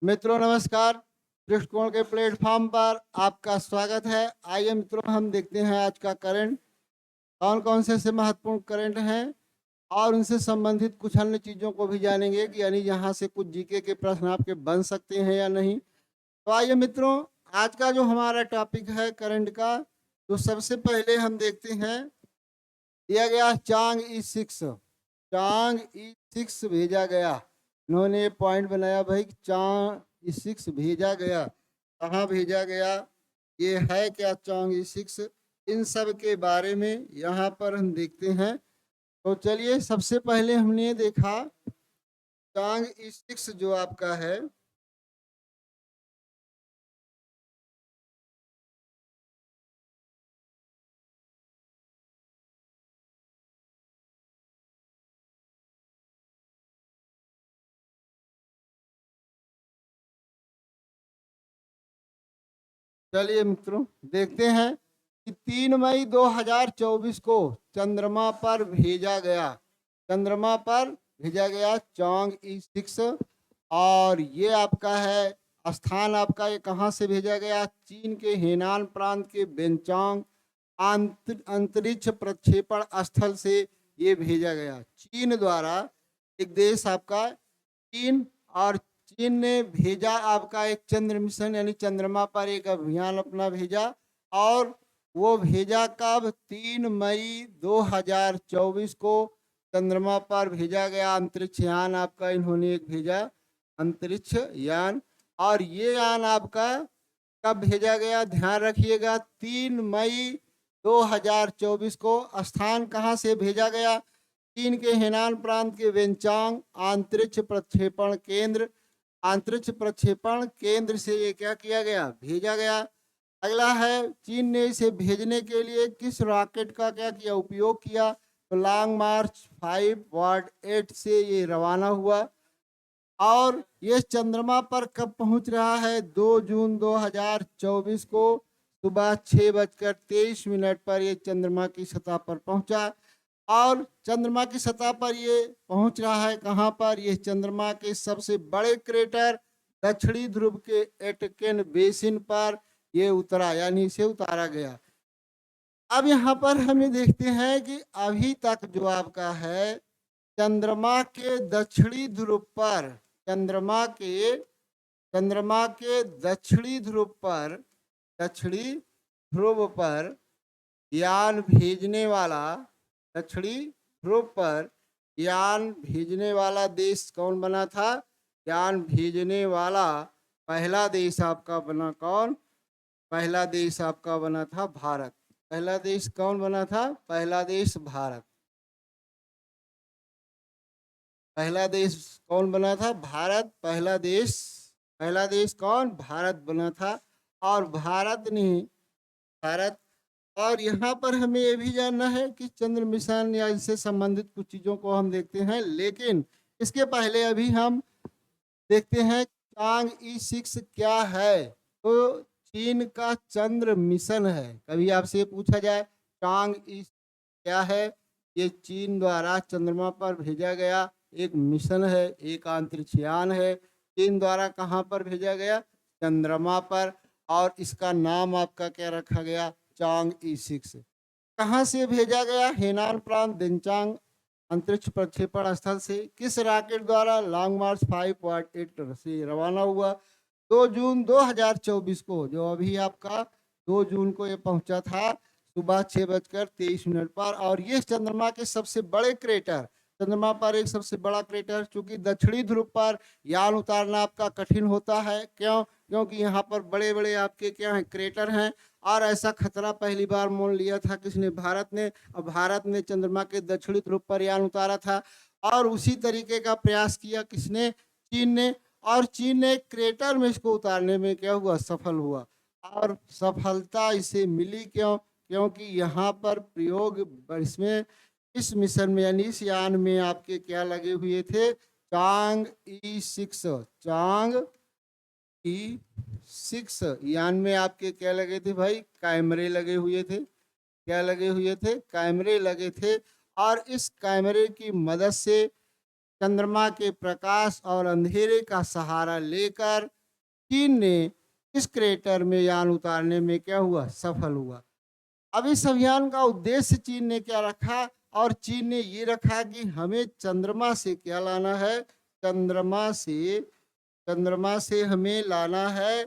मित्रों नमस्कार। दृष्टिकोण के प्लेटफॉर्म पर आपका स्वागत है। आइए मित्रों, हम देखते हैं आज का करंट, कौन कौन से महत्वपूर्ण करंट हैं और उनसे संबंधित कुछ अन्य चीज़ों को भी जानेंगे कि यानी यहाँ से कुछ जीके के प्रश्न आपके बन सकते हैं या नहीं। तो आइए मित्रों, आज का जो हमारा टॉपिक है करंट का, तो सबसे पहले हम देखते हैं, दिया गया चांग ई 6 भेजा गया। इन्होंने पॉइंट बनाया भाई, चांग ई 6 भेजा गया। कहाँ भेजा गया, ये है क्या चांग ई 6, इन सब के बारे में यहाँ पर हम देखते हैं। तो चलिए, सबसे पहले हमने देखा चांग ई 6 जो आपका है, चलिए मित्रों देखते हैं कि 3 मई 2024 को चंद्रमा पर भेजा गया, चंद्रमा पर भेजा गया चांग ई 6। और ये आपका है स्थान, आपका ये कहाँ से भेजा गया, चीन के हेनान प्रांत के बेंचांग अंतरिक्ष प्रक्षेपण स्थल से ये भेजा गया। चीन द्वारा एक देश आपका चीन, और चीन ने भेजा आपका एक चंद्र मिशन, यानी चंद्रमा पर एक अभियान अपना भेजा। और वो भेजा कब, 3 मई 2024 को चंद्रमा पर भेजा गया अंतरिक्ष यान आपका, इन्होंने एक भेजा अंतरिक्ष यान। और ये यान आपका कब भेजा गया, ध्यान रखिएगा, 3 मई 2024 को। स्थान कहाँ से भेजा गया, चीन के हेनान प्रांत के वेनचांग अंतरिक्ष प्रक्षेपण केंद्र, अंतरिक्ष प्रक्षेपण केंद्र से ये क्या किया गया, भेजा गया। अगला है, चीन ने इसे भेजने के लिए किस रॉकेट का क्या किया, उपयोग किया, तो लॉन्ग मार्च 5/8 से ये रवाना हुआ। और ये चंद्रमा पर कब पहुंच रहा है, 2 जून 2024 को सुबह 6:23 पर ये चंद्रमा की सतह पर पहुंचा। और चंद्रमा की सतह पर ये पहुंच रहा है कहां पर, ये चंद्रमा के सबसे बड़े क्रेटर दक्षिणी ध्रुव के एटकेन बेसिन पर ये उतरा, यानी इसे उतारा गया। अब यहाँ पर हमें देखते हैं कि अभी तक जो आपका है चंद्रमा के दक्षिणी ध्रुव पर, चंद्रमा के दक्षिणी ध्रुव पर, दक्षिणी ध्रुव पर यान भेजने वाला, दक्षिणी ध्रुव पर यान भेजने वाला देश कौन बना था, यान भेजने वाला पहला देश आपका बना कौन, पहला देश आपका बना था भारत। पहला देश कौन बना था, पहला देश भारत। पहला देश कौन बना था, भारत। पहला देश कौन, भारत बना था। और भारत ने, भारत। और यहाँ पर हमें ये भी जानना है कि चंद्र मिशन या इससे संबंधित कुछ चीज़ों को हम देखते हैं, लेकिन इसके पहले अभी हम देखते हैं चांग ई 6 क्या है। तो चीन का चंद्र मिशन है। कभी आपसे पूछा जाए चांग ई क्या है, ये चीन द्वारा चंद्रमा पर भेजा गया एक मिशन है, एक अंतरिक्ष यान है। चीन द्वारा कहाँ पर भेजा गया, चंद्रमा पर। और इसका नाम आपका क्या रखा गया, चांग ई 6। कहाँ से भेजा गया, हेनान प्रांत बेंचांग अंतरिक्ष प्रक्षेपण स्थल से। किस रॉकेट द्वारा, लॉन्ग मार्च 5/8 से रवाना हुआ 2 जून 2024 को, जो अभी आपका 2 जून को ये पहुंचा था सुबह 6:23 पर। और ये चंद्रमा के सबसे बड़े क्रेटर, चंद्रमा पर एक सबसे बड़ा क्रेटर, चूंकि दक्षिणी ध्रुव पर यान उतारना आपका कठिन होता है, क्यों, क्योंकि यहाँ पर बड़े बड़े आपके क्या हैं, क्रेटर हैं। और ऐसा खतरा पहली बार मोल लिया था किसने, भारत ने। और भारत ने चंद्रमा के दक्षिणी ध्रुव पर यान उतारा था। और उसी तरीके का प्रयास किया किसने, चीन ने। और चीन ने क्रेटर में इसको उतारने में क्या हुआ, सफल हुआ। और सफलता इसे मिली क्यों, क्योंकि यहाँ पर प्रयोग इसमें, इस मिशन में यानी इस यान में आपके क्या लगे हुए थे, चांग ई 6, चांग ई 6 यान में आपके क्या लगे थे भाई, कैमरे लगे हुए थे। क्या लगे हुए थे, कैमरे लगे थे। और इस कैमरे की मदद से चंद्रमा के प्रकाश और अंधेरे का सहारा लेकर चीन ने इस क्रेटर में यान उतारने में क्या हुआ, सफल हुआ। अब इस अभियान का उद्देश्य चीन ने क्या रखा, और चीन ने ये रखा कि हमें चंद्रमा से क्या लाना है, चंद्रमा से हमें लाना है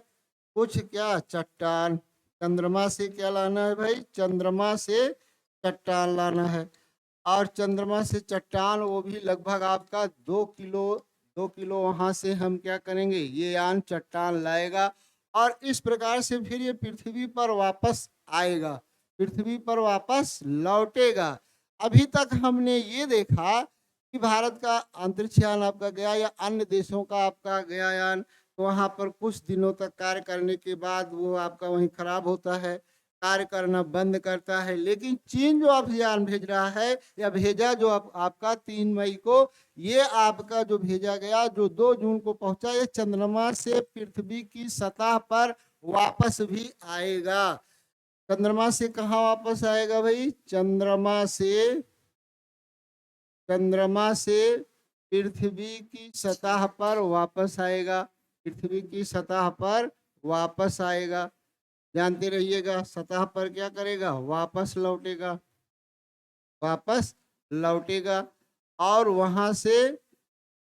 कुछ क्या, चट्टान। चंद्रमा से क्या लाना है भाई, चंद्रमा से चट्टान लाना है। और चंद्रमा से चट्टान, वो भी लगभग आपका 2 किलो वहां से हम क्या करेंगे, ये यान चट्टान लाएगा और इस प्रकार से फिर ये पृथ्वी पर वापस आएगा, पृथ्वी पर वापस लौटेगा। अभी तक हमने ये देखा कि भारत का अंतरिक्ष यान आपका गया या अन्य देशों का आपका गया यान, तो वहां पर कुछ दिनों तक कार्य करने के बाद वो आपका वहीं खराब होता है, कार्य करना बंद करता है। लेकिन चीन जो अभियान भेज रहा है या भेजा जो आपका 3 मई को, ये आपका जो भेजा गया जो 2 जून को पहुंचा, ये चंद्रमा से पृथ्वी की सतह पर वापस भी आएगा। चंद्रमा से कहाँ वापस आएगा भाई, चंद्रमा से पृथ्वी की सतह पर वापस आएगा, पृथ्वी की सतह पर वापस आएगा। जानते रहिएगा, सतह पर क्या करेगा, वापस लौटेगा, वापस लौटेगा और वहां से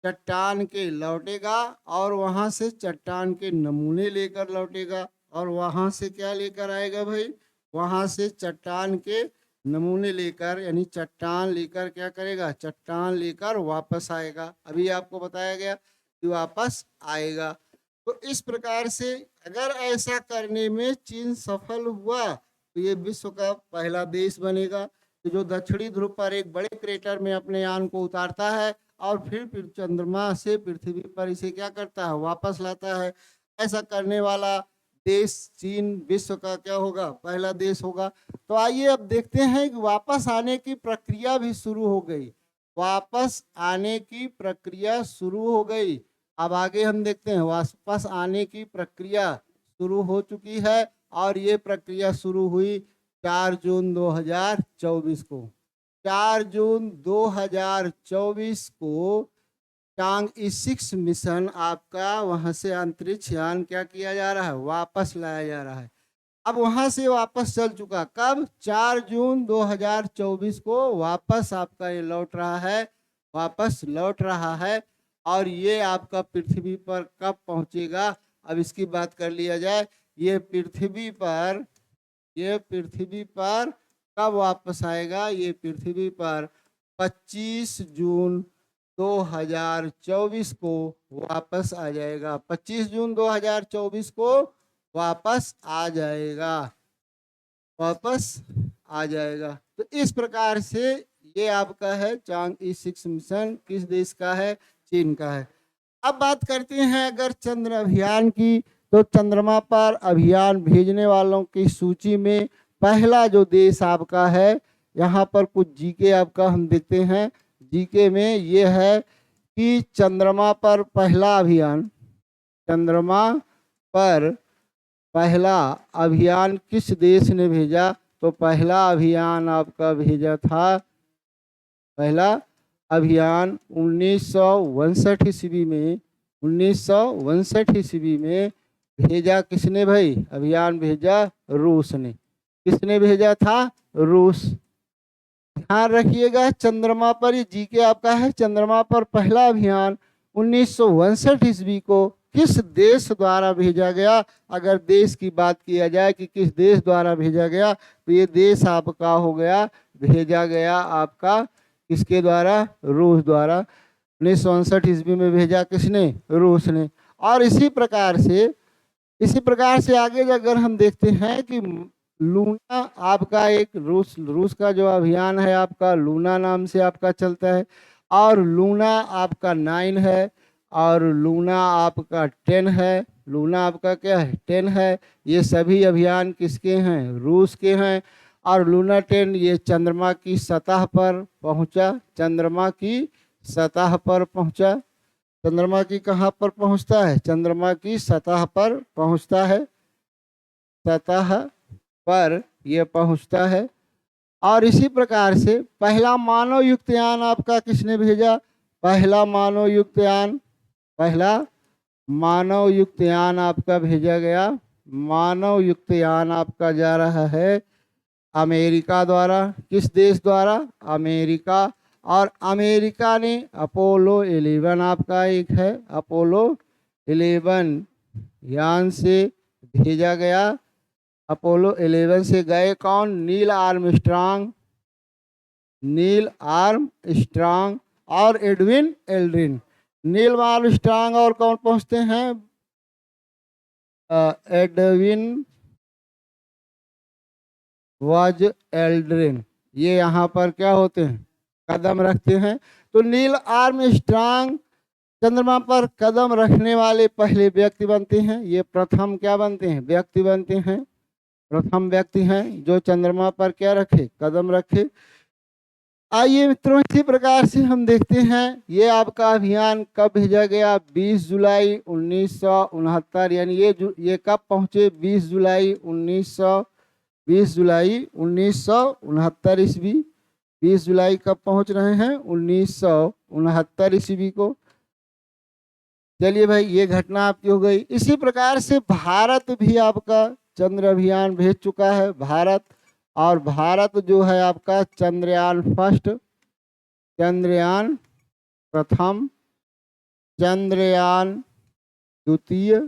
चट्टान के लौटेगा और वहां से चट्टान के नमूने लेकर लौटेगा और वहां से क्या लेकर आएगा भाई, वहां से चट्टान के नमूने लेकर, यानी चट्टान लेकर क्या करेगा, चट्टान लेकर वापस आएगा। अभी आपको बताया गया कि वापस आएगा। तो इस प्रकार से अगर ऐसा करने में चीन सफल हुआ तो ये विश्व का पहला देश बनेगा तो जो दक्षिणी ध्रुव पर एक बड़े क्रेटर में अपने यान को उतारता है और फिर चंद्रमा से पृथ्वी पर इसे क्या करता है, वापस लाता है। ऐसा करने वाला देश चीन विश्व का क्या होगा, पहला देश होगा। तो आइए अब देखते हैं कि वापस आने की प्रक्रिया भी शुरू हो गई, वापस आने की प्रक्रिया शुरू हो गई। अब आगे हम देखते हैं, वापस आने की प्रक्रिया शुरू हो चुकी है और ये प्रक्रिया शुरू हुई 4 जून 2024 को। 4 जून 2024 को चांगई 6 मिशन आपका वहां से अंतरिक्ष यान क्या किया जा रहा है, वापस लाया जा रहा है। अब वहां से वापस चल चुका, कब, 4 जून 2024 को वापस आपका ये लौट रहा है, वापस लौट रहा है। और ये आपका पृथ्वी पर कब पहुंचेगा, अब इसकी बात कर लिया जाए। ये पृथ्वी पर कब वापस आएगा, ये पृथ्वी पर 25 जून 2024 को वापस आ जाएगा, 25 जून 2024 को वापस आ जाएगा, वापस आ जाएगा। तो इस प्रकार से ये आपका है चांगई 6 मिशन, किस देश का है, चीन का है। अब बात करते हैं अगर चंद्र अभियान की, तो चंद्रमा पर अभियान भेजने वालों की सूची में पहला जो देश आपका है, यहाँ पर कुछ जीके आपका हम देखते हैं। जीके में ये है कि चंद्रमा पर पहला अभियान, चंद्रमा पर पहला अभियान किस देश ने भेजा, तो पहला अभियान आपका भेजा था, पहला अभियान 1962 ईस्वी में, 1962 ईस्वी में भेजा किसने भाई, अभियान भेजा रूस ने। किसने भेजा था, रूस। ध्यान रखिएगा, चंद्रमा पर, ये जीके आपका है, चंद्रमा पर पहला अभियान 1962 ईस्वी को किस देश द्वारा भेजा गया। अगर देश की बात किया जाए कि किस देश द्वारा भेजा गया, तो ये देश आपका हो गया, भेजा गया आपका किसके द्वारा, रूस द्वारा। 1962 ईस्वी में भेजा किसने, रूस ने। और इसी प्रकार से आगे अगर हम देखते हैं कि लूना आपका एक रूस का जो अभियान है आपका लूना नाम से आपका चलता है, और लूना आपका 9 है और लूना आपका 10 है। लूना आपका क्या है, 10 है। ये सभी अभियान किसके हैं, रूस के हैं। और लूना 10 ये चंद्रमा की सतह पर पहुंचा, चंद्रमा की सतह पर पहुंचा। चंद्रमा की कहाँ पर पहुंचता है, चंद्रमा की सतह पर पहुंचता है, सतह पर यह पहुंचता है। और इसी प्रकार से पहला मानव युक्त यान आपका किसने भेजा, पहला मानव युक्त यान आपका भेजा गया। मानव युक्त यान आपका जा रहा है अमेरिका द्वारा। किस देश द्वारा? अमेरिका। और अमेरिका ने अपोलो 11 आपका एक है, अपोलो 11 यान से भेजा गया। अपोलो 11 से गए कौन? नील आर्मस्ट्रांग और एडविन एल्ड्रिन। नील आर्मस्ट्रांग और कौन पहुंचते हैं? Edwin was Aldrin. ये यहाँ पर क्या होते हैं? कदम रखते हैं। तो नील आर्मस्ट्रांग चंद्रमा पर कदम रखने वाले पहले व्यक्ति बनते हैं। ये प्रथम क्या बनते हैं? व्यक्ति बनते हैं, प्रथम व्यक्ति हैं जो चंद्रमा पर क्या रखे? कदम रखे। आइए मित्रों, इसी प्रकार से हम देखते हैं ये आपका अभियान कब भेजा गया? 20 जुलाई 1969। यानी ये कब पहुंचे? 20 जुलाई 1969 ईस्वी। 20 जुलाई कब पहुंच रहे हैं? 1969 ईस्वी को। चलिए भाई, ये घटना आपकी हो गई। इसी प्रकार से भारत भी आपका चंद्र अभियान भेज चुका है। भारत जो है आपका चंद्रयान फर्स्ट, चंद्रयान प्रथम, चंद्रयान द्वितीय,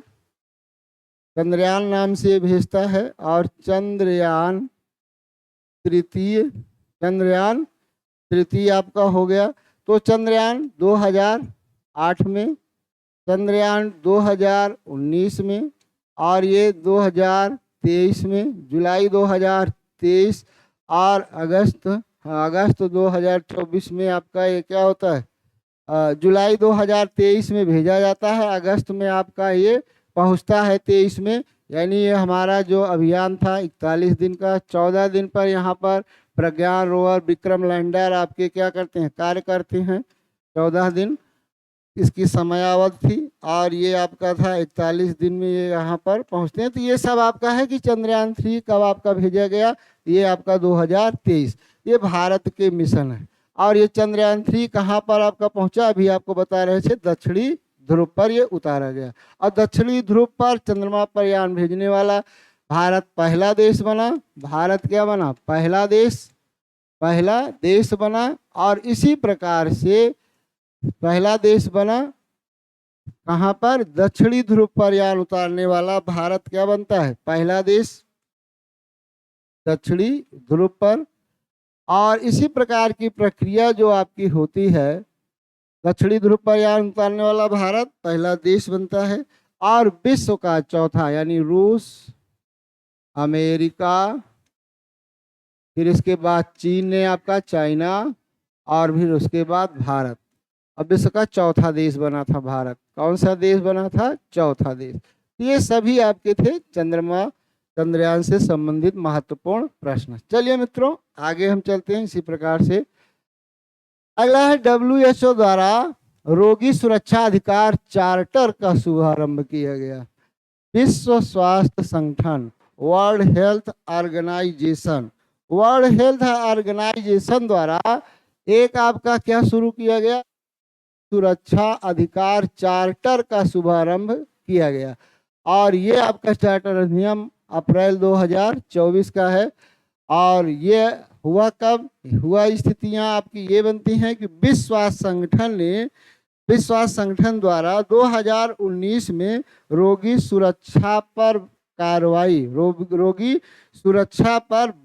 चंद्रयान नाम से भेजता है, और चंद्रयान तृतीय आपका हो गया। तो चंद्रयान 2008 में, चंद्रयान 2019 में, और ये 2023 में, जुलाई 2023 और अगस्त 2024 में आपका ये क्या होता है? जुलाई 2023 में भेजा जाता है, अगस्त में आपका ये पहुंचता है 23 में। यानी ये हमारा जो अभियान था 41 दिन का, 14 दिन पर यहाँ पर प्रज्ञान रोवर, विक्रम लैंडर आपके क्या करते हैं? कार्य करते हैं। 14 दिन इसकी समयावधि थी, और ये आपका था 41 दिन में ये यहाँ पर पहुँचते हैं। तो ये सब आपका है कि चंद्रयान 3 कब आपका भेजा गया? ये आपका 2023। ये भारत के मिशन है। और ये चंद्रयान 3 कहाँ पर आपका पहुँचा? अभी आपको बता रहे थे, दक्षिणी ध्रुव पर ये उतारा गया। और दक्षिणी ध्रुव पर चंद्रमा पर यान भेजने वाला भारत पहला देश बना। भारत क्या बना? पहला देश बना। और इसी प्रकार से पहला देश बना कहाँ पर? दक्षिणी ध्रुव पर यान उतारने वाला भारत क्या बनता है? पहला देश दक्षिणी ध्रुव पर। और इसी प्रकार की प्रक्रिया जो आपकी होती है, दक्षिणी ध्रुव पर यान उतारने वाला भारत पहला देश बनता है। और विश्व का चौथा, यानी रूस, अमेरिका, फिर इसके बाद चीन ने आपका, चाइना, और फिर उसके बाद भारत। अब विश्व का चौथा देश बना था भारत। कौन सा देश बना था? चौथा देश। ये सभी आपके थे चंद्रयान से संबंधित महत्वपूर्ण प्रश्न। चलिए मित्रों, आगे हम चलते हैं इसी प्रकार से। अगला है WHO द्वारा रोगी सुरक्षा अधिकार चार्टर का शुभारंभ किया गया। विश्व स्वास्थ्य संगठन, वर्ल्ड हेल्थ ऑर्गेनाइजेशन द्वारा एक आपका क्या शुरू किया गया? सुरक्षा अधिकार चार्टर का शुभारंभ किया गया। और ये आपका चार्टर अधिनियम अप्रैल 2024 का है। और ये हुआ कब हुआ? स्थितियां आपकी ये बनती हैं कि विश्व स्वास्थ्य संगठन द्वारा 2019 में रोगी सुरक्षा पर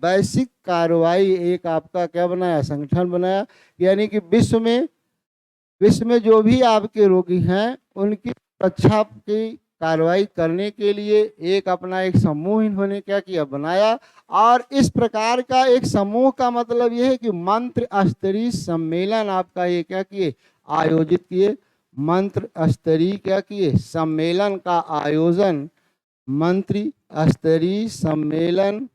वैश्विक कार्रवाई एक आपका क्या बनाया? संगठन बनाया। यानी कि विश्व में जो भी आपके रोगी हैं उनकी सुरक्षा की कार्रवाई करने के लिए एक समूह इन्होंने क्या किया? बनाया। और इस प्रकार का एक समूह का मतलब यह है कि मंत्र स्तरीय सम्मेलन आपका ये क्या किए? आयोजित किए। मंत्र स्तरीय क्या किए? सम्मेलन का आयोजन, मंत्री स्तरीय सम्मेलन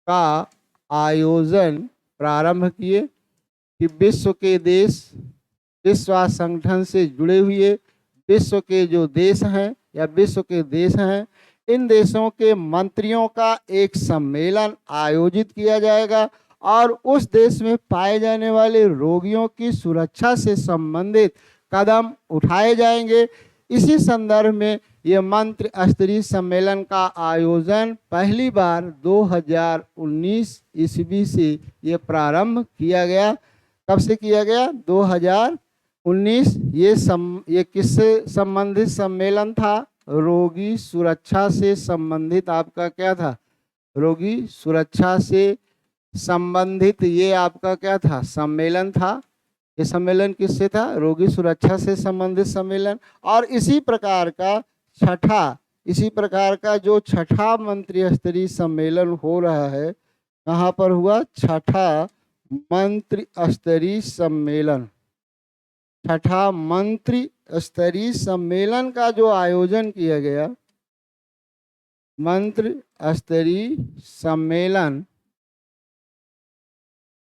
का आयोजन प्रारंभ किए कि विश्व के देश, विश्व स्वास्थ्य संगठन से जुड़े हुए विश्व के जो देश हैं या विश्व के देश हैं, इन देशों के मंत्रियों का एक सम्मेलन आयोजित किया जाएगा। और उस देश में पाए जाने वाले रोगियों की सुरक्षा से संबंधित कदम उठाए जाएंगे। इसी संदर्भ में ये मंत्री स्तरीय सम्मेलन का आयोजन पहली बार 2019 ईस्वी से ये प्रारंभ किया गया। कब से किया गया? 2019। ये किससे संबंधित सम्मेलन था? रोगी सुरक्षा से संबंधित आपका क्या था? रोगी सुरक्षा से संबंधित ये आपका क्या था? सम्मेलन था। ये सम्मेलन किससे था? रोगी सुरक्षा से संबंधित सम्मेलन। और इसी प्रकार का जो छठा मंत्री स्तरीय सम्मेलन हो रहा है, कहाँ पर हुआ? छठा मंत्री स्तरीय सम्मेलन। छठा मंत्री स्तरीय सम्मेलन का जो आयोजन किया गया, मंत्री स्तरीय सम्मेलन,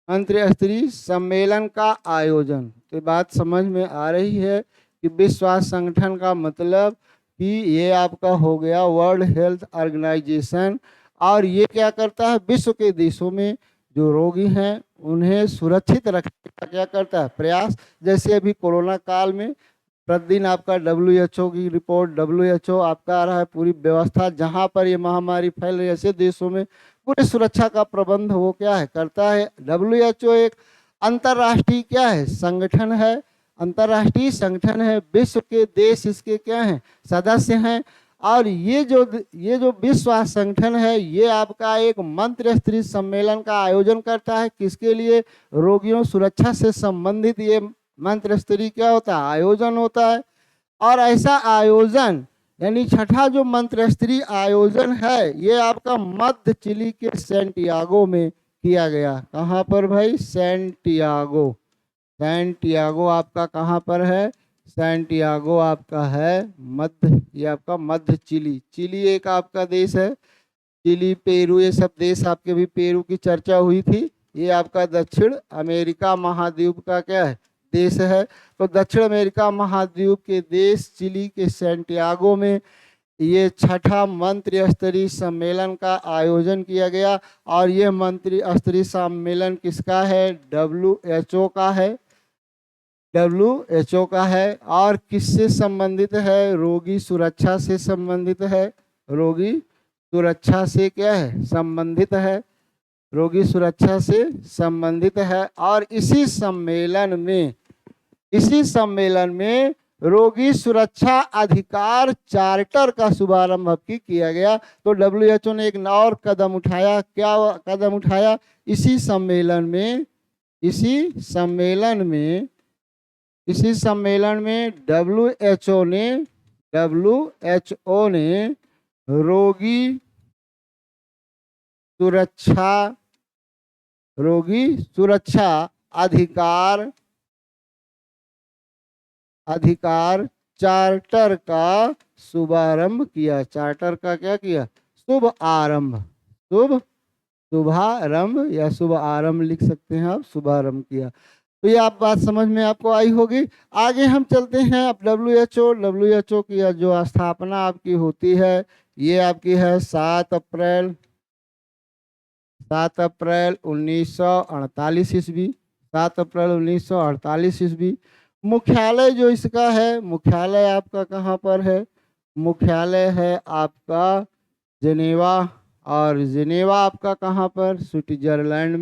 मंत्री स्तरीय सम्मेलन का आयोजन। तो बात समझ में आ रही है कि विश्व स्वास्थ्य संगठन का मतलब कि ये आपका हो गया वर्ल्ड हेल्थ ऑर्गेनाइजेशन। और ये क्या करता है? विश्व के देशों में जो रोगी हैं उन्हें सुरक्षित रखने का क्या करता है? प्रयास। जैसे अभी कोरोना काल में प्रतिदिन आपका WHO की रिपोर्ट, WHO आपका आ रहा है, पूरी व्यवस्था जहाँ पर ये महामारी फैल रही है ऐसे देशों में पूरी सुरक्षा का प्रबंध वो क्या है? करता है। WHO एक अंतर्राष्ट्रीय क्या है? संगठन है, अंतर्राष्ट्रीय संगठन है। विश्व के देश इसके क्या हैं? सदस्य हैं। और ये जो विश्व स्वास्थ्य संगठन है, ये आपका एक मंत्री स्तरीय सम्मेलन का आयोजन करता है। किसके लिए? रोगियों सुरक्षा से संबंधित ये मंत्री स्तरीय क्या होता है? आयोजन होता है। और ऐसा आयोजन यानी छठा जो मंत्री स्तरीय आयोजन है, ये आपका मध्य चिली के सैंटियागो में किया गया। कहाँ पर भाई? सैंटियागो। सैंटियागो आपका कहाँ पर है? सैंटियागो आपका है मध्य, ये आपका मध्य चिली। चिली एक आपका देश है। चिली, पेरू, ये सब देश आपके भी, पेरू की चर्चा हुई थी। ये आपका दक्षिण अमेरिका महाद्वीप का क्या है? देश है। तो दक्षिण अमेरिका महाद्वीप के देश चिली के सैंटियागो में ये छठा मंत्री स्तरीय सम्मेलन का आयोजन किया गया। और ये मंत्री स्तरीय सम्मेलन किसका है? WHO का है। WHO का है। और किससे संबंधित है? रोगी सुरक्षा से संबंधित है। रोगी सुरक्षा से क्या है? संबंधित है। रोगी सुरक्षा से संबंधित है। और इसी सम्मेलन में रोगी सुरक्षा अधिकार चार्टर का शुभारंभ की किया गया। तो WHO ने एक और कदम उठाया। क्या कदम उठाया? इसी सम्मेलन में WHO ने रोगी सुरक्षा अधिकार चार्टर का शुभारंभ किया। चार्टर का क्या किया? शुभारंभ या शुभ आरंभ लिख सकते हैं आप, शुभारंभ किया। तो ये आप बात समझ में आपको आई होगी। आगे हम चलते हैं। अब WHO की जो स्थापना आपकी होती है, ये आपकी है 7 अप्रैल 1948 ईस्वी। 7 अप्रैल 1948 ईस्वी। मुख्यालय जो इसका है, मुख्यालय आपका कहाँ पर है? मुख्यालय है आपका जिनेवा। और जिनेवा आपका कहाँ पर? स्विट्जरलैंड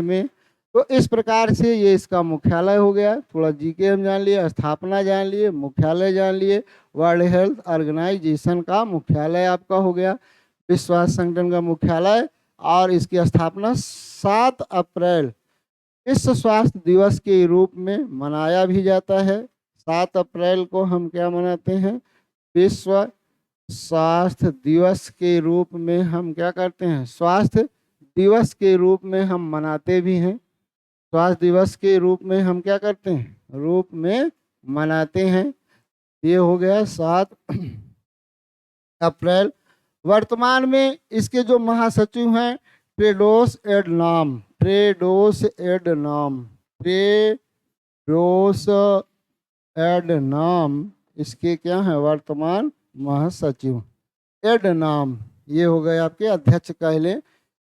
में। तो इस प्रकार से ये इसका मुख्यालय हो गया। थोड़ा जीके हम जान लिए, स्थापना जान लिए, मुख्यालय जान लिए। वर्ल्ड हेल्थ ऑर्गेनाइजेशन का मुख्यालय आपका हो गया, विश्व स्वास्थ्य संगठन का मुख्यालय। और इसकी स्थापना 7 अप्रैल विश्व स्वास्थ्य दिवस के रूप में मनाया भी जाता है। 7 अप्रैल को हम क्या मनाते हैं? विश्व स्वास्थ्य दिवस के रूप में हम क्या करते हैं? स्वास्थ्य दिवस के रूप में हम मनाते भी हैं। स्वास्थ्य दिवस के रूप में हम क्या करते हैं? रूप में मनाते हैं। ये हो गया 7 अप्रैल। वर्तमान में इसके जो महासचिव हैं टेड्रोस एडनॉम इसके क्या हैं? वर्तमान महासचिव एडनॉम। ये हो गए आपके अध्यक्ष कहले।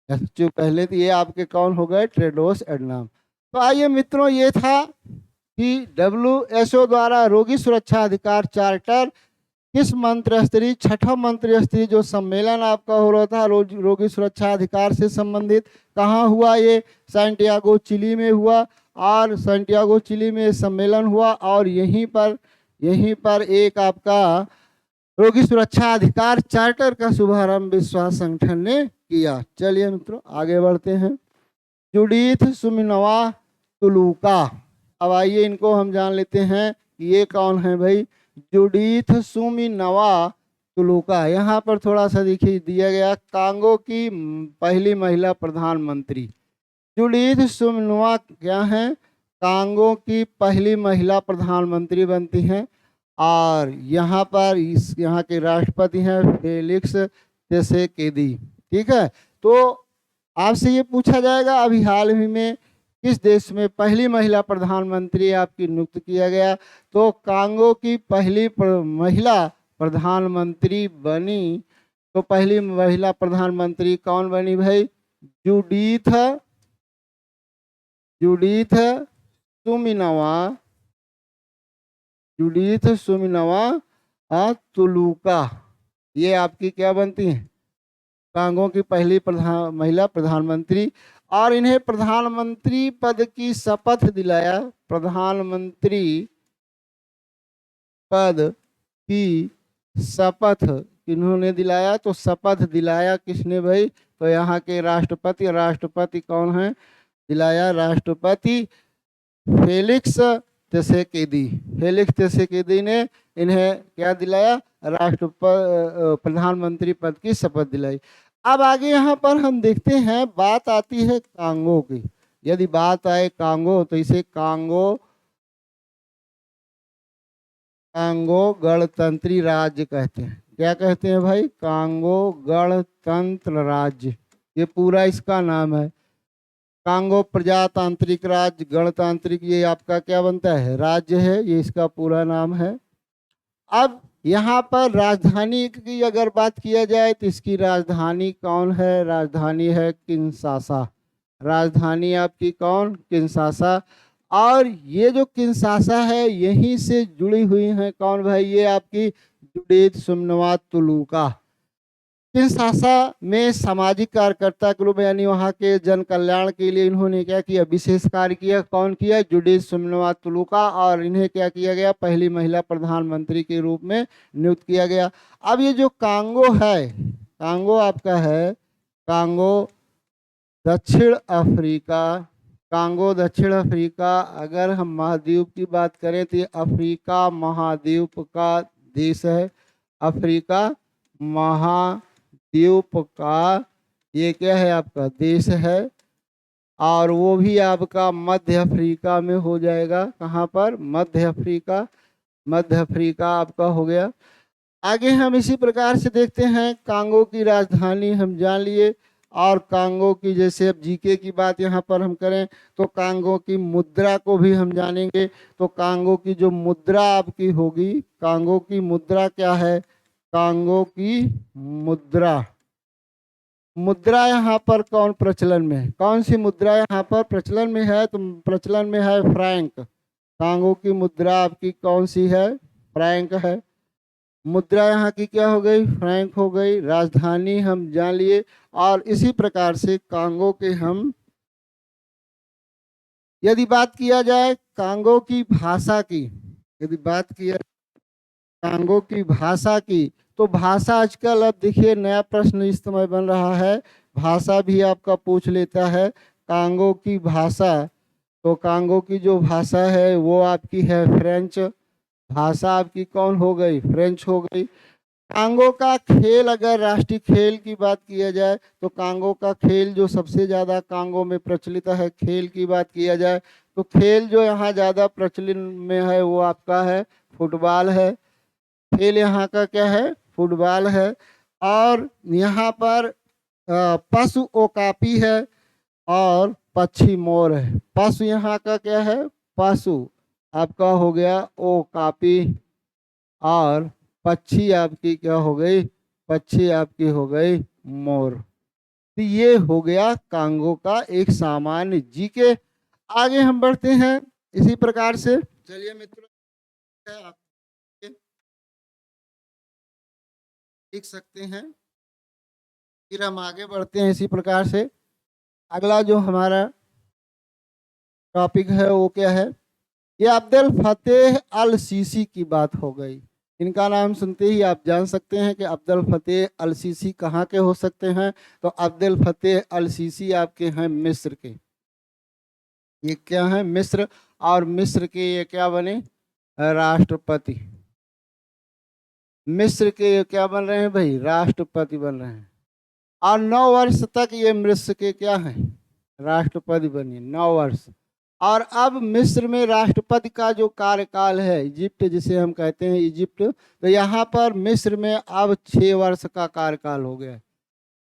एसएचओ पहले, तो ये आपके कौन हो गए, टेड्रोस एडनॉम। तो आइए मित्रों, ये था कि डब्ल्यूएचओ द्वारा रोगी सुरक्षा अधिकार चार्टर किस मंत्री स्तरीय, छठा मंत्री स्तरीय जो सम्मेलन आपका हो रहा था रोगी सुरक्षा अधिकार से संबंधित, कहाँ हुआ ये, सैंटियागो चिली में हुआ। और सैंटियागो चिली में सम्मेलन हुआ और यहीं पर एक आपका रोगी सुरक्षा अधिकार चार्टर का शुभारंभ विश्व स्वास्थ्य संगठन ने किया। चलिए मित्रों आगे बढ़ते हैं। जुडीथ सुमिनवा तुलुका, अब आइए इनको हम जान लेते हैं कि ये कौन है भाई, जुडीथ सुमिनवा तुलुका। यहाँ पर थोड़ा सा देखिए दिया गया, कांगो की पहली महिला प्रधानमंत्री। जुडीथ सुमिनवा क्या है, कांगो की पहली महिला प्रधानमंत्री बनती हैं। और यहाँ पर यहाँ के राष्ट्रपति हैं फेलिक्स त्सेकेदी। ठीक है, तो आपसे ये पूछा जाएगा अभी हाल ही में किस देश में पहली महिला प्रधानमंत्री आपकी नियुक्त किया गया, तो कांगो की पहली महिला प्रधानमंत्री बनी। तो पहली महिला प्रधानमंत्री कौन बनी भाई, जुडीथ सुमिनवा तुलुका, ये आपकी क्या बनती है, कांगो की पहली महिला प्रधानमंत्री। और इन्हें प्रधानमंत्री पद की शपथ दिलाया, प्रधानमंत्री पद की शपथ किन्होंने दिलाया, तो शपथ दिलाया किसने भाई, तो यहाँ के राष्ट्रपति, राष्ट्रपति कौन है दिलाया, राष्ट्रपति फेलिक्स त्सेकेदी। फेलिक्स त्सेकेदी ने इन्हें क्या दिलाया, प्रधानमंत्री पद की शपथ दिलाई। अब आगे यहाँ पर हम देखते हैं, बात आती है कांगो की। यदि बात आए कांगो, तो इसे कांगो गणतंत्री राज्य कहते हैं। क्या कहते हैं भाई, कांगो गणतंत्र राज्य, ये पूरा इसका नाम है। कांगो प्रजातांत्रिक राज्य, गणतांत्रिक, ये आपका क्या बनता है, राज्य है, ये इसका पूरा नाम है। अब यहाँ पर राजधानी की अगर बात किया जाए, तो इसकी राजधानी कौन है, राजधानी है किंशासा। राजधानी आपकी कौन, किंशासा। और ये जो किंशासा है, यहीं से जुड़ी हुई है कौन भाई, ये आपकी जुडीथ सुमिनवा तुलुका। किंशासा में सामाजिक कार्यकर्ता के रूप में, यानी वहाँ के जन कल्याण के लिए इन्होंने क्या किया, विशेष कार्य किया। कौन किया, जुडीथ सुमिनवा तुलुका। और इन्हें क्या किया गया, पहली महिला प्रधानमंत्री के रूप में नियुक्त किया गया। अब ये जो कांगो है, कांगो आपका है, कांगो दक्षिण अफ्रीका। कांगो दक्षिण अफ्रीका, अगर हम महाद्वीप की बात करें तो ये अफ्रीका महाद्वीप का देश है। अफ्रीका महाद्वीप का ये क्या है, आपका देश है। और वो भी आपका मध्य अफ्रीका में हो जाएगा। कहाँ पर, मध्य अफ्रीका। मध्य अफ्रीका आपका हो गया। आगे हम इसी प्रकार से देखते हैं, कांगो की राजधानी हम जान लिए। और कांगो की, जैसे अब जीके की बात यहाँ पर हम करें, तो कांगो की मुद्रा को भी हम जानेंगे। तो कांगो की जो मुद्रा आपकी होगी, कांगो की मुद्रा क्या है, कांगो की मुद्रा, मुद्रा यहाँ पर कौन प्रचलन में है, कौन सी मुद्रा यहाँ पर प्रचलन में है, तो प्रचलन में है फ्रैंक। कांगो की मुद्रा आपकी कौन सी है, फ्रैंक है। मुद्रा यहाँ की क्या हो गई, फ्रैंक हो गई। राजधानी हम जान लिए। और इसी प्रकार से कांगो के हम, यदि बात किया जाए कांगो की भाषा की, यदि बात किया कांगो की भाषा की, तो भाषा आजकल अब देखिए नया प्रश्न इस समय बन रहा है, भाषा भी आपका पूछ लेता है। कांगो की भाषा, तो कांगो की जो भाषा है वो आपकी है फ्रेंच। भाषा आपकी कौन हो गई, फ्रेंच हो गई। कांगो का खेल, अगर राष्ट्रीय खेल की बात किया जाए, तो कांगो का खेल जो सबसे ज़्यादा कांगो में प्रचलित है, खेल की बात किया जाए, तो खेल जो यहाँ ज़्यादा प्रचलित में है वो आपका है फुटबॉल है। खेल यहाँ का क्या है, फुटबॉल है। और यहाँ पर पशु ओकापी है और पक्षी मोर है। पशु यहाँ का क्या है, पशु आपका हो गया ओकापी। और पक्षी आपकी क्या हो गई, पक्षी आपकी हो गई मोर। तो ये हो गया कांगो का एक सामान्य जीके। आगे हम बढ़ते हैं इसी प्रकार से। चलिए मित्रों, आप लिख सकते हैं। फिर हम आगे बढ़ते हैं इसी प्रकार से। अगला जो हमारा टॉपिक है वो क्या है? ये अब्दुल फतेह अल सीसी की बात हो गई। इनका नाम सुनते ही आप जान सकते हैं कि अब्दुल फतेह अल सीसी कहाँ के हो सकते हैं। तो अब्दुल फतेह अल सीसी आपके हैं मिस्र के। ये क्या है? मिस्र। और मिस्र के ये क्या बने? राष्ट्रपति। मिस्र के ये क्या बन रहे हैं भाई? राष्ट्रपति बन रहे हैं। और 9 वर्ष तक ये मिस्र के क्या हैं? राष्ट्रपति बने 9 वर्ष। और अब मिस्र में राष्ट्रपति का जो कार्यकाल है, इजिप्ट जिसे हम कहते हैं इजिप्ट, तो यहाँ पर मिस्र में अब 6 वर्ष का कार्यकाल हो गया।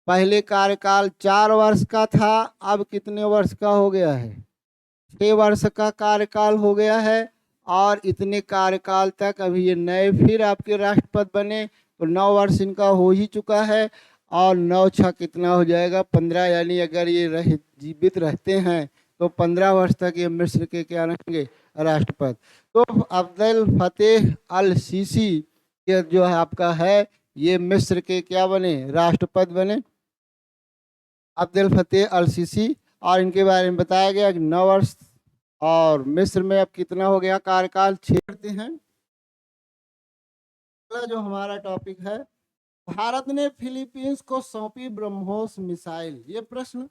पहले कार्यकाल 4 वर्ष का था, अब कितने वर्ष का हो गया है? 6 वर्ष का कार्यकाल हो गया है। और इतने कार्यकाल तक अभी ये नए फिर आपके राष्ट्रपति बने, तो 9 वर्ष इनका हो ही चुका है। और 9 6 कितना हो जाएगा? 15। यानी अगर ये जीवित रहते हैं तो 15 वर्ष तक ये मिस्र के क्या रहेंगे? राष्ट्रपति। तो अब्दुल फतेह अल सीसी ये जो है आपका है, ये मिस्र के क्या बने? राष्ट्रपति बने, अब्दुल फतेह अल सीसी। और इनके बारे में बताया गया कि 9 वर्ष। और मिस्र में अब कितना हो गया कार्यकाल? 6 करते हैं। अगला जो हमारा टॉपिक है, भारत ने फिलीपींस को सौंपी ब्रह्मोस मिसाइल। ये प्रश्न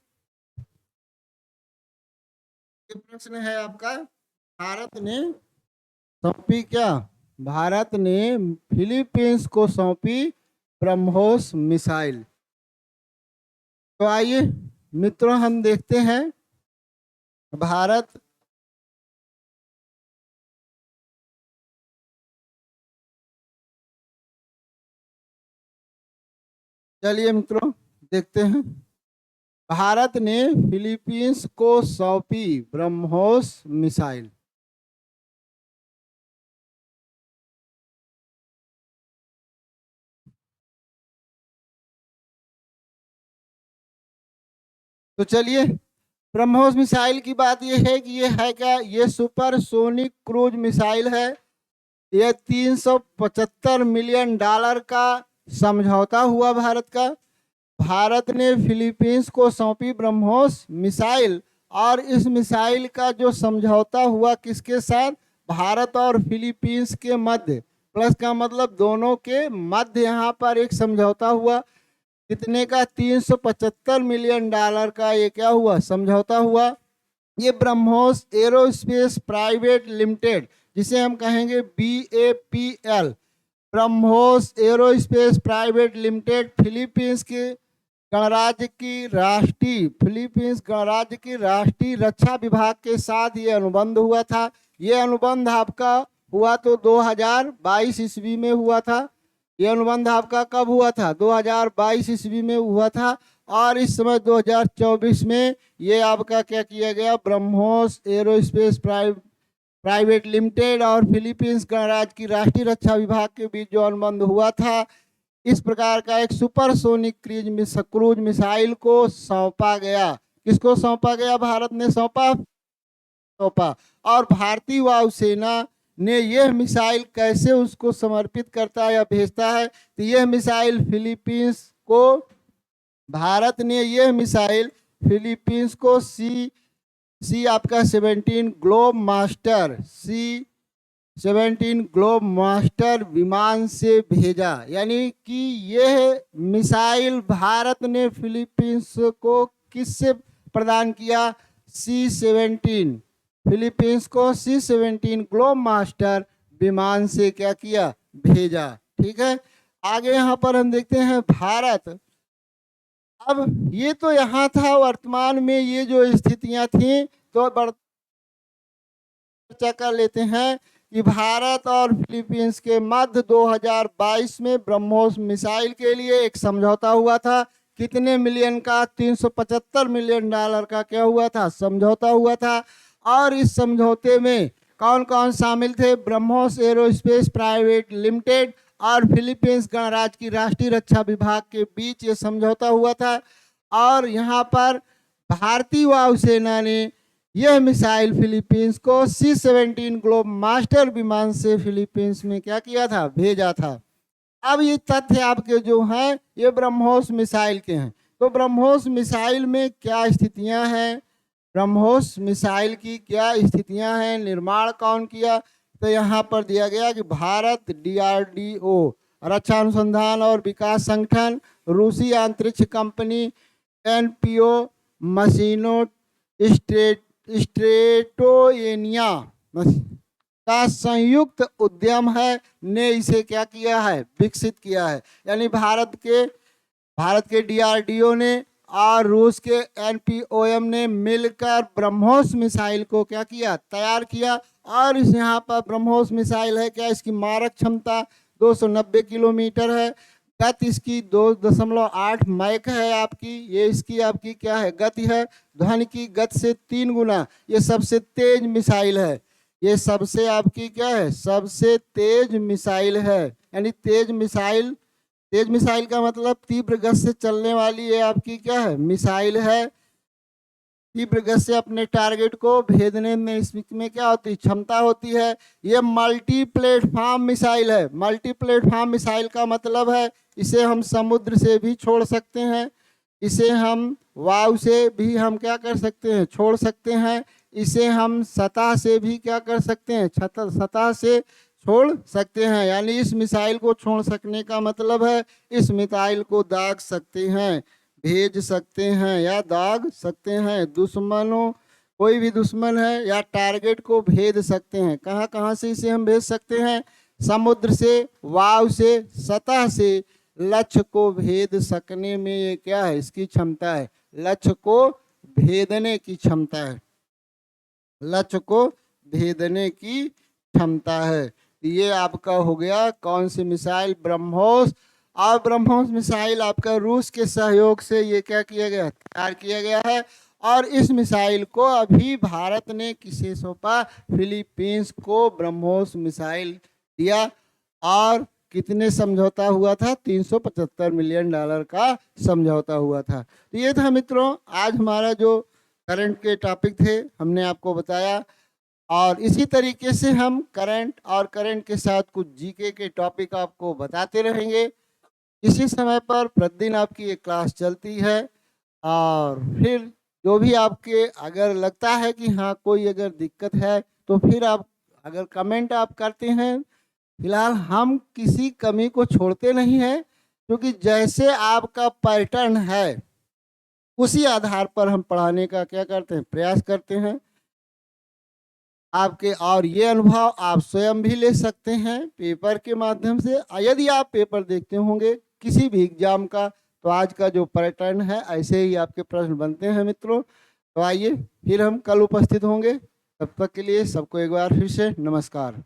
है आपका। भारत ने सौंपी क्या? भारत ने फिलीपींस को सौंपी ब्रह्मोस मिसाइल। तो आइए मित्रों हम देखते हैं भारत चलिए मित्रों देखते हैं। भारत ने फिलीपींस को सौंपी ब्रह्मोस मिसाइल। तो चलिए, ब्रह्मोस मिसाइल की बात यह है कि ये है क्या? ये सुपरसोनिक क्रूज मिसाइल है। ये 375 मिलियन डॉलर का समझौता हुआ भारत का। भारत ने फिलीपींस को सौंपी ब्रह्मोस मिसाइल। और इस मिसाइल का जो समझौता हुआ किसके साथ? भारत और फिलीपींस के मध्य। प्लस का मतलब दोनों के मध्य यहाँ पर एक समझौता हुआ। कितने का? 375 मिलियन डॉलर का ये क्या हुआ? समझौता हुआ। ये ब्रह्मोस एरोस्पेस प्राइवेट लिमिटेड, जिसे हम कहेंगे BAPL, BrahMos aerospace private limited, Philippines गणराज्य की राष्ट्रीय रक्षा विभाग के साथ ये अनुबंध हुआ था। ये अनुबंध आपका हुआ तो 2022 ईस्वी में हुआ था। ये अनुबंध आपका कब हुआ था? 2022 ईस्वी में हुआ था। और इस समय 2024 में ये आपका क्या किया गया? ब्रह्मोस एरोस्पेस प्राइवेट लिमिटेड और फिलीपींस गणराज्य की राष्ट्रीय रक्षा विभाग के बीच जो अनुबंध हुआ था, इस प्रकार का एक सुपरसोनिक क्रूज मिसाइल को सौंपा गया। किसको सौंपा गया? भारत ने सौंपा। और भारतीय वायुसेना ने यह मिसाइल कैसे उसको समर्पित करता है या भेजता है? तो यह मिसाइल फिलीपींस को, भारत ने यह मिसाइल फिलीपींस को सी आपका 17 ग्लोब मास्टर विमान से भेजा। यानी कि यह मिसाइल भारत ने फिलीपींस को किससे प्रदान किया? C-17। फिलीपींस को C-17 ग्लोब मास्टर विमान से क्या किया? भेजा। ठीक है। आगे यहाँ पर हम देखते हैं भारत। अब ये तो यहाँ था, वर्तमान में ये जो स्थितियां थी, तो चर्चा कर लेते हैं कि भारत और फिलीपींस के मध्य 2022 में ब्रह्मोस मिसाइल के लिए एक समझौता हुआ था। कितने मिलियन का? 375 मिलियन डॉलर का क्या हुआ था? समझौता हुआ था। और इस समझौते में कौन कौन शामिल थे? ब्रह्मोस एरोस्पेस प्राइवेट लिमिटेड और फिलीपींस गणराज्य की राष्ट्रीय रक्षा विभाग के बीच ये समझौता हुआ था। और यहाँ पर भारतीय वायुसेना ने यह मिसाइल फिलीपींस को C-17 ग्लोब मास्टर विमान से फिलीपींस में क्या किया था, भेजा था। अब ये तथ्य आपके जो हैं ये ब्रह्मोस मिसाइल के हैं। तो ब्रह्मोस मिसाइल में क्या स्थितियां हैं, ब्रह्मोस मिसाइल की क्या स्थितियां हैं, निर्माण कौन किया, तो यहाँ पर दिया गया कि भारत, DRDO रक्षा अनुसंधान और विकास संगठन, रूसी अंतरिक्ष कंपनी NPO, मशीनो स्ट्रेटोएनिया का संयुक्त उद्यम है, ने इसे क्या किया है, विकसित किया है। यानी भारत के DRDO ने और रूस के NPOM ने मिलकर ब्रह्मोस मिसाइल को क्या किया, तैयार किया। और इस यहाँ पर ब्रह्मोस मिसाइल है क्या, इसकी मारक क्षमता 290 किलोमीटर है, गति इसकी 2.8 मैक है आपकी, ये इसकी आपकी क्या है, गति है, ध्वनि की गति से 3 गुना ये सबसे तेज मिसाइल है। ये सबसे आपकी क्या है, सबसे तेज मिसाइल है। यानी तेज मिसाइल का मतलब तीव्र गति से चलने वाली ये आपकी क्या है, मिसाइल है। तीव्र गति से अपने टारगेट को भेदने में इसमें क्या होती है, क्षमता होती है। ये मल्टी प्लेटफॉर्म मिसाइल है। मल्टी प्लेटफॉर्म मिसाइल का मतलब है इसे हम समुद्र से भी छोड़ सकते हैं, इसे हम वायु से भी हम क्या कर सकते हैं, छोड़ सकते हैं, इसे हम सतह से भी क्या कर सकते हैं, सतह से छोड़ सकते हैं। यानी इस मिसाइल को छोड़ सकने का मतलब है इस मिसाइल को दाग सकते हैं, भेज सकते हैं या दाग सकते हैं। दुश्मनों, कोई भी दुश्मन है या टारगेट को भेद सकते हैं। कहाँ कहाँ से इसे हम भेज सकते हैं, समुद्र से, वायु से, सतह से लक्ष्य को भेद सकने में ये क्या है, इसकी क्षमता है, लक्ष्य को भेदने की क्षमता है, लक्ष्य को भेदने की क्षमता है। ये आपका हो गया कौन सी मिसाइल, ब्रह्मोस। और ब्रह्मोस मिसाइल आपका रूस के सहयोग से ये क्या किया गया, तैयार किया गया है। और इस मिसाइल को अभी भारत ने किसे सौंपा, फिलीपींस को ब्रह्मोस मिसाइल दिया। और कितने समझौता हुआ था, $375 मिलियन का समझौता हुआ था। तो ये था मित्रों आज हमारा जो करंट के टॉपिक थे, हमने आपको बताया। और इसी तरीके से हम करंट और करंट के साथ कुछ जीके के टॉपिक आपको बताते रहेंगे। इसी समय पर प्रतिदिन आपकी ये क्लास चलती है। और फिर जो भी आपके अगर लगता है कि हाँ कोई अगर दिक्कत है तो फिर आप अगर कमेंट आप करते हैं। फिलहाल हम किसी कमी को छोड़ते नहीं हैं, क्योंकि जैसे आपका पैटर्न है उसी आधार पर हम पढ़ाने का क्या करते हैं, प्रयास करते हैं आपके। और ये अनुभव आप स्वयं भी ले सकते हैं पेपर के माध्यम से। यदि आप पेपर देखते होंगे किसी भी एग्जाम का, तो आज का जो पैटर्न है ऐसे ही आपके प्रश्न बनते हैं मित्रों। तो आइए फिर हम कल उपस्थित होंगे, तब तक के लिए सबको एक बार फिर से नमस्कार।